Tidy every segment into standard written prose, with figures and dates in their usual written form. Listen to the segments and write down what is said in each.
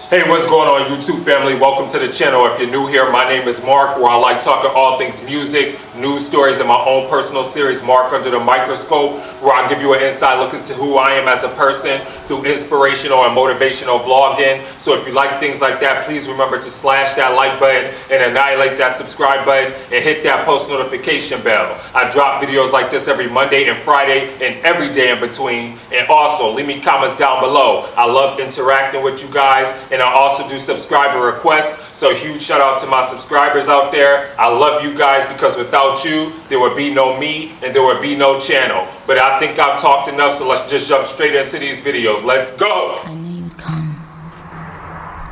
Hey, what's going on, YouTube family? Welcome to the channel. If you're new here, my name is Mark, where I like talking all things music, news stories, and my own personal series, Mark Under the Microscope, where I give you an inside look into who I am as a person through inspirational and motivational vlogging. So if you like things like that, please remember to slash that like button and annihilate that subscribe button and hit that post notification bell. I drop videos like this every Monday and Friday and every day in between. And also, leave me comments down below. I love interacting with you guys, and I also do subscriber requests. So huge shout out to my subscribers out there. I love you guys because without you, there would be no me and there would be no channel. But I think I've talked enough, so let's just jump straight into these videos. Let's go! I knew you'd come.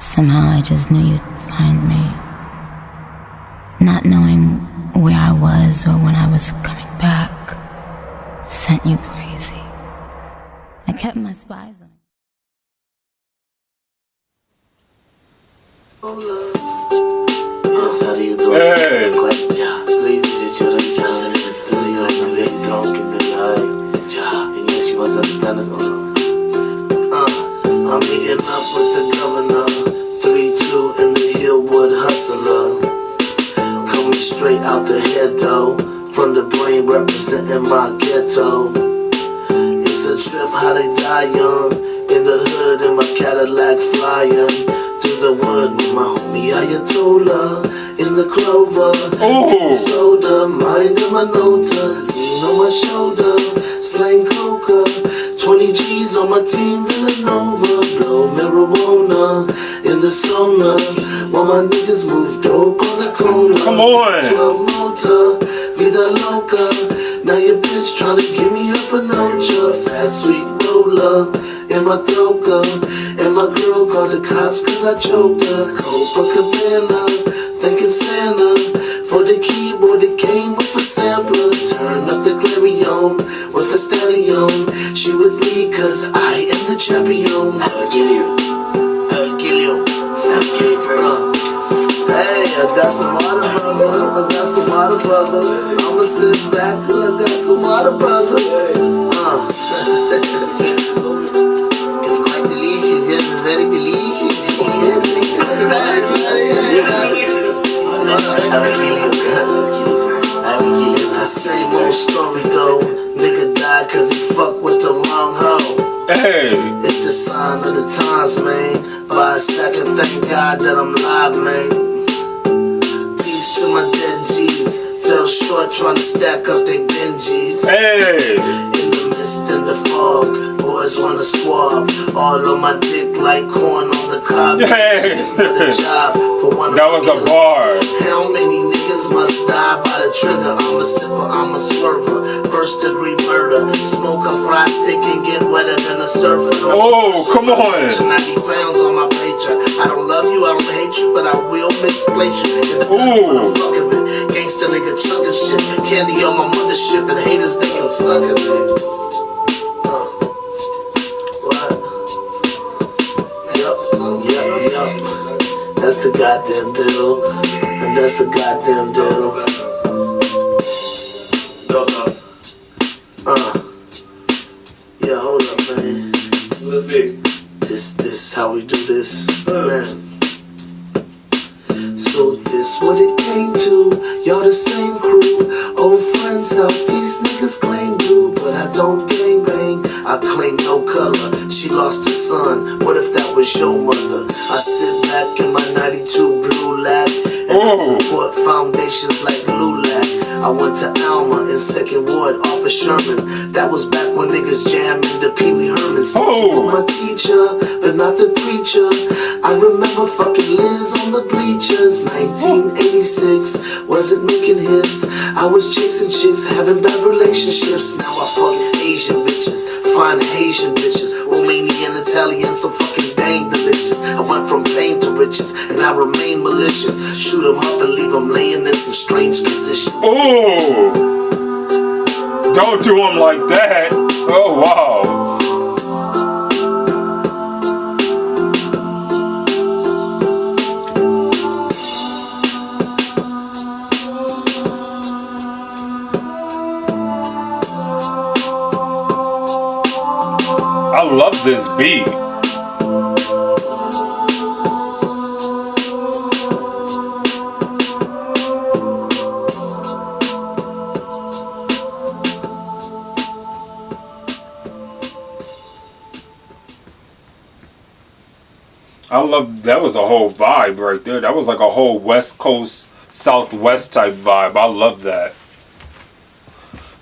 Somehow I just knew you'd find me. Not knowing where I was or when I was coming back sent you crazy. I kept my spies on you. Yes, how do you do? Hey. Please, you in the studio and the way don't get the light. And yes, you must understand this. I'm meeting up with the governor, 3-2 in the Hillwood Hustler. Coming straight out the head though, from the brain representing my ghetto. It's a trip how they die young, in the hood in my Cadillac flying. The wood with my homie Latola in the clover. Soda, mind in my nota, lean on my shoulder, slang coca, 20 G's on my team, Villanova, blow marijuana in the sauna, while my niggas move dope on the corner. Come on. 12 motor, vida loca, now your bitch tryna give me up a nocha, fat sweet roller in my throat, and my girl called the cops cause I choked her. Copacabana, thanking Santa for the keyboard that came with a sampler. Turn up the Clarion with a stallion. She with me cause I am the champion. I'll kill you. I'll kill you. I'll kill you first. Hey, I got some water, brother. I got some water, brother. I'ma sit back cause I got some water, brother. Very delicious. It's the same old story though. Nigga died cause he fucked with the wrong hoe. Hey. It's the signs of the times, man. By a second, thank God that I'm live, man. Peace to my dead G's. Fell short trying to stack up they Benjis. Hey. In the mist and the fog, boys wanna squab. All on my dick like corn on the cob. Hey. That was a bar. How many niggas must die by the trigger? I'm a sipper, I'm a swerver. First degree murder. Smoke a fried stick and get wetter than a surfer. Oh, come on. 90 pounds on my paycheck. I don't love you, I don't hate you, but I will misplace you. In the for the fuck of it. Gangsta nigga chunkin' shit. Candy on my mothership and haters they can suck at it. That's the goddamn deal, and that's the goddamn deal. Yeah, hold up, man. This how we do this, man. So this what it came to. Y'all the same crew, old friends help these niggas claim to, but I don't gang bang. I claim no color. She lost her son. What if that was your mother? I sit back in my 92 blue lag and I support foundations like LULAC. I went to Alma in 2nd Ward off of Sherman. That was back when niggas jammed into Pee Wee Herman's. My teacher, but not the preacher. I remember fucking Liz on the bleachers. 1986, wasn't making hits. I was chasing chicks, having bad relationships. Now I fuck Asian bitches, fine Asian bitches, Romanian, Italian, so fucking dang delicious. I went from pain to riches, and I remain malicious. Shoot 'em up and leave 'em laying in some strange positions. Oh, don't do him like that. Oh, wow. I love this beat. I love that. Was a whole vibe right there. That was like a whole West Coast, Southwest type vibe. I love that.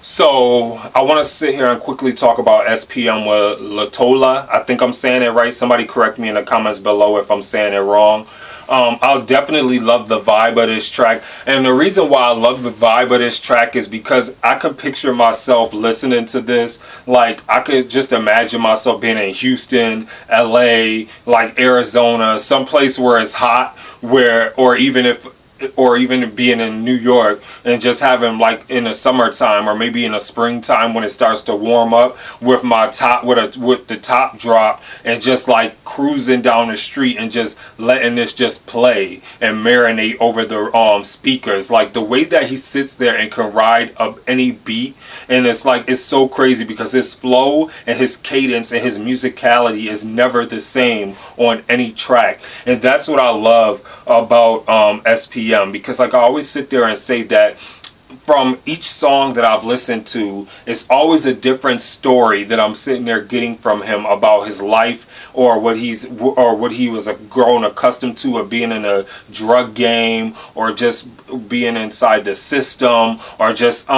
So I want to sit here and quickly talk about SPM with Latola. I think I'm saying it right. Somebody correct me in the comments below if I'm saying it wrong. I'll definitely love the vibe of this track. And the reason why I love the vibe of this track is because I could picture myself listening to this. Like, I could just imagine myself being in Houston, LA, like Arizona, someplace where it's hot, or even being in New York and just having, like, in the summertime or maybe in the springtime when it starts to warm up, with my top with the top drop, and just like cruising down the street and just letting this just play and marinate over the speakers. Like, the way that he sits there and can ride up any beat, and it's like, it's so crazy because his flow and his cadence and his musicality is never the same on any track. And that's what I love about SPM, because, like, I always sit there and say that from each song that I've listened to, it's always a different story that I'm sitting there getting from him about his life, or what he was grown accustomed to, of being in a drug game, or just being inside the system, or just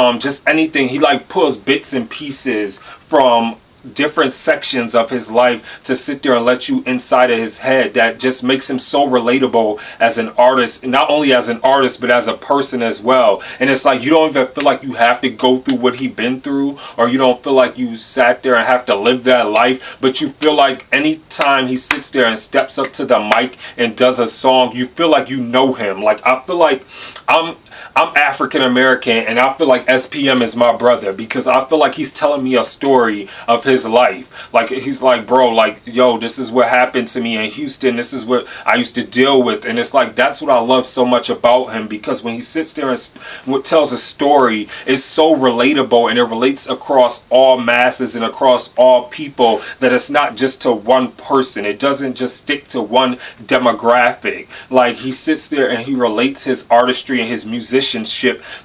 anything. He, like, pulls bits and pieces from different sections of his life to sit there and let you inside of his head. That just makes him so relatable as an artist, not only as an artist but as a person as well. And it's like, you don't even feel like you have to go through what he been through, or you don't feel like you sat there and have to live that life, but you feel like anytime he sits there and steps up to the mic and does a song, you feel like you know him. Like, I feel like I'm African American, and I feel like SPM is my brother, because I feel like he's telling me a story of his life. Like, he's like, bro, like, yo, this is what happened to me in Houston. This is what I used to deal with. And it's like, that's what I love so much about him, because when he sits there and tells a story, it's so relatable, and it relates across all masses and across all people, that it's not just to one person. It doesn't just stick to one demographic. Like, he sits there and he relates his artistry and his musicianship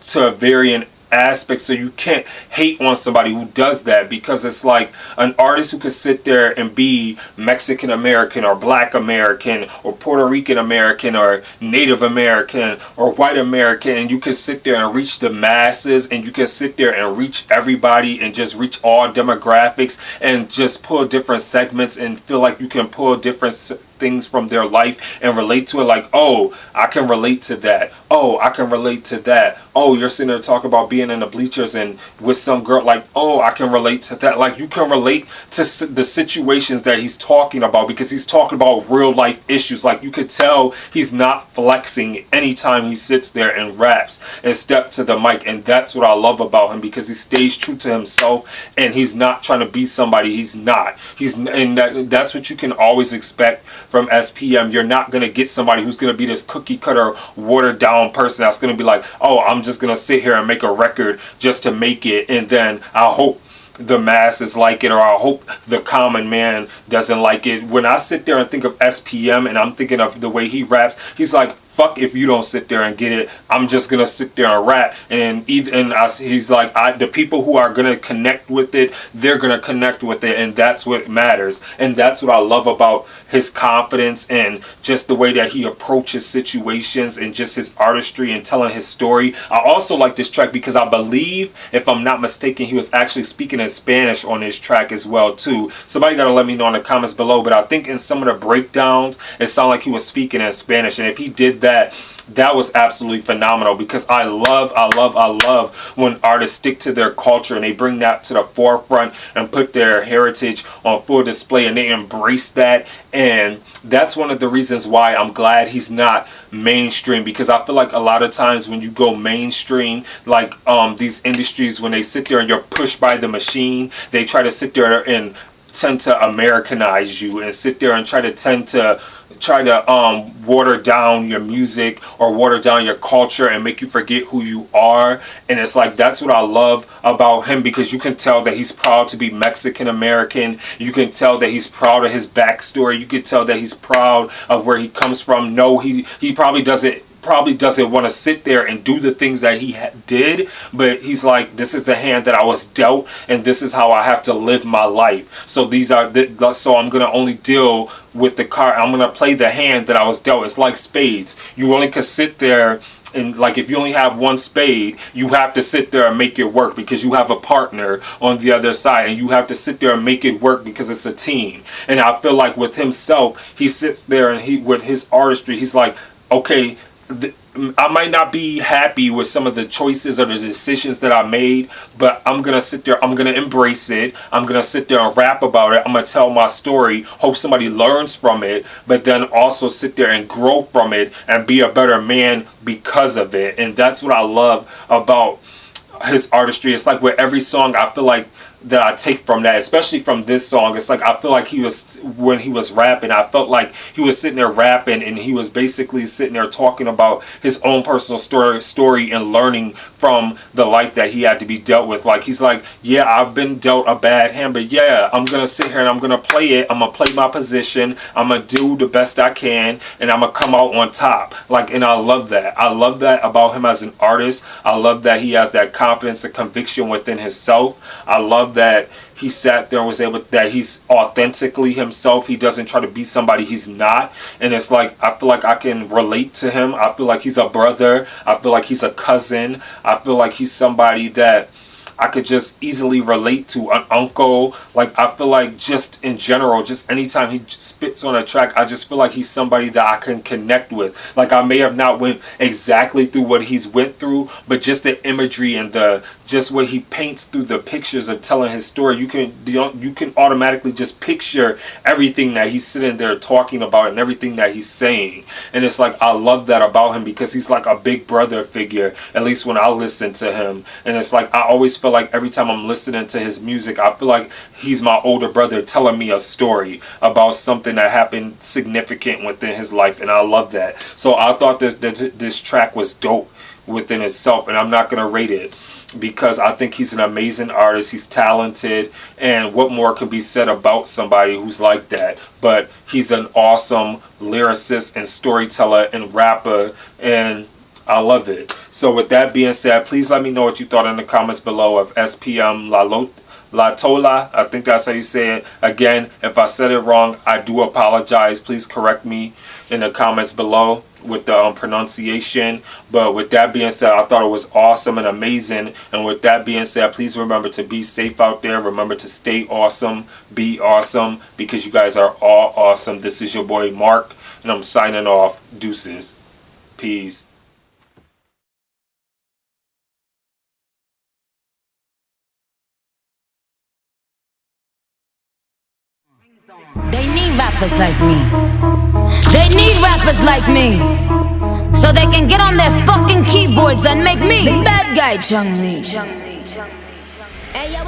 to a varying aspect. So you can't hate on somebody who does that, because it's like an artist who could sit there and be Mexican American, or Black American, or Puerto Rican American, or Native American, or White American, and you can sit there and reach the masses, and you can sit there and reach everybody, and just reach all demographics, and just pull different segments, and feel like you can pull different things from their life and relate to it. Like, oh, I can relate to that. Oh, I can relate to that. Oh, you're sitting there talking about being in the bleachers and with some girl. Like, oh, I can relate to that. Like, you can relate to the situations that he's talking about, because he's talking about real life issues. Like, you could tell he's not flexing anytime he sits there and raps and step to the mic. And that's what I love about him, because he stays true to himself, and he's not trying to be somebody he's not. That's what you can always expect from SPM. You're not going to get somebody who's going to be this cookie cutter, watered down person that's going to be like, oh, I'm just going to sit here and make a record just to make it, and then I hope the masses like it, or I hope the common man doesn't like it. When I sit there and think of SPM, and I'm thinking of the way he raps, he's like, fuck if you don't sit there and get it. I'm just gonna sit there and rap, and he's like, the people who are gonna connect with it, they're gonna connect with it, and that's what matters. And that's what I love about his confidence, and just the way that he approaches situations, and just his artistry and telling his story. I also like this track because I believe, if I'm not mistaken, he was actually speaking in Spanish on this track as well too. Somebody gotta let me know in the comments below, but I think in some of the breakdowns it sounded like he was speaking in Spanish, and if he did that was absolutely phenomenal, because I love when artists stick to their culture and they bring that to the forefront and put their heritage on full display, and they embrace that. And that's one of the reasons why I'm glad he's not mainstream, because I feel like a lot of times when you go mainstream, like these industries, when they sit there and you're pushed by the machine, they try to sit there and tend to Americanize you, and sit there and try to water down your music, or water down your culture, and make you forget who you are. And it's like, that's what I love about him, because you can tell that he's proud to be Mexican American. You can tell that he's proud of his backstory. You can tell that he's proud of where he comes from. No, he probably doesn't probably doesn't want to sit there and do the things that he did, but he's like, this is the hand that I was dealt, and this is how I have to live my life. So these are so I'm gonna only deal with the card. I'm gonna play the hand that I was dealt. It's like spades. You only can sit there and, like, if you only have one spade, you have to sit there and make it work because you have a partner on the other side, and you have to sit there and make it work because it's a team. And I feel like with himself, he sits there and with his artistry, he's like, okay, I might not be happy with some of the choices or the decisions that I made, but I'm going to sit there, I'm going to embrace it, I'm going to sit there and rap about it, I'm going to tell my story, hope somebody learns from it, but then also sit there and grow from it and be a better man because of it. And that's what I love about his artistry. It's like with every song, I feel like that I take from that, especially from this song, it's like I feel like when he was rapping, I felt like he was sitting there rapping and he was basically sitting there talking about his own personal story and learning from the life that he had to be dealt with. Like, he's like, yeah, I've been dealt a bad hand, but yeah, I'm gonna sit here and I'm gonna play it, I'm gonna play my position, I'm gonna do the best I can, and I'm gonna come out on top. Like, and I love that. I love that about him as an artist. I love that he has that confidence and conviction within himself. I love that he sat there and was able, that he's authentically himself. He doesn't try to be somebody he's not. And it's like, I feel like I can relate to him. I feel like he's a brother. I feel like he's a cousin. I feel like he's somebody that I could just easily relate to, an uncle. Like, I feel like just in general, just anytime he spits on a track, I just feel like he's somebody that I can connect with. Like, I may have not went exactly through what he's went through, but just the imagery and just what he paints through the pictures of telling his story, you can automatically just picture everything that he's sitting there talking about and everything that he's saying. And it's like, I love that about him because he's like a big brother figure, at least when I listen to him. And it's like, I always feel like every time I'm listening to his music, I feel like he's my older brother telling me a story about something that happened significant within his life, and I love that. So I thought this track was dope within itself, and I'm not gonna rate it because I think he's an amazing artist. He's talented, and what more can be said about somebody who's like that? But he's an awesome lyricist and storyteller and rapper, and I love it. So with that being said, please let me know what you thought in the comments below of SPM Latola. I think that's how you say it. Again, if I said it wrong, I do apologize. Please correct me in the comments below with the pronunciation. But with that being said, I thought it was awesome and amazing. And with that being said, please remember to be safe out there. Remember to stay awesome, be awesome, because you guys are all awesome. This is your boy Mark, and I'm signing off. Deuces. Peace. They need rappers like me. They need rappers like me, so they can get on their fucking keyboards and make me the bad guy, Chung Lee. Hey, yo,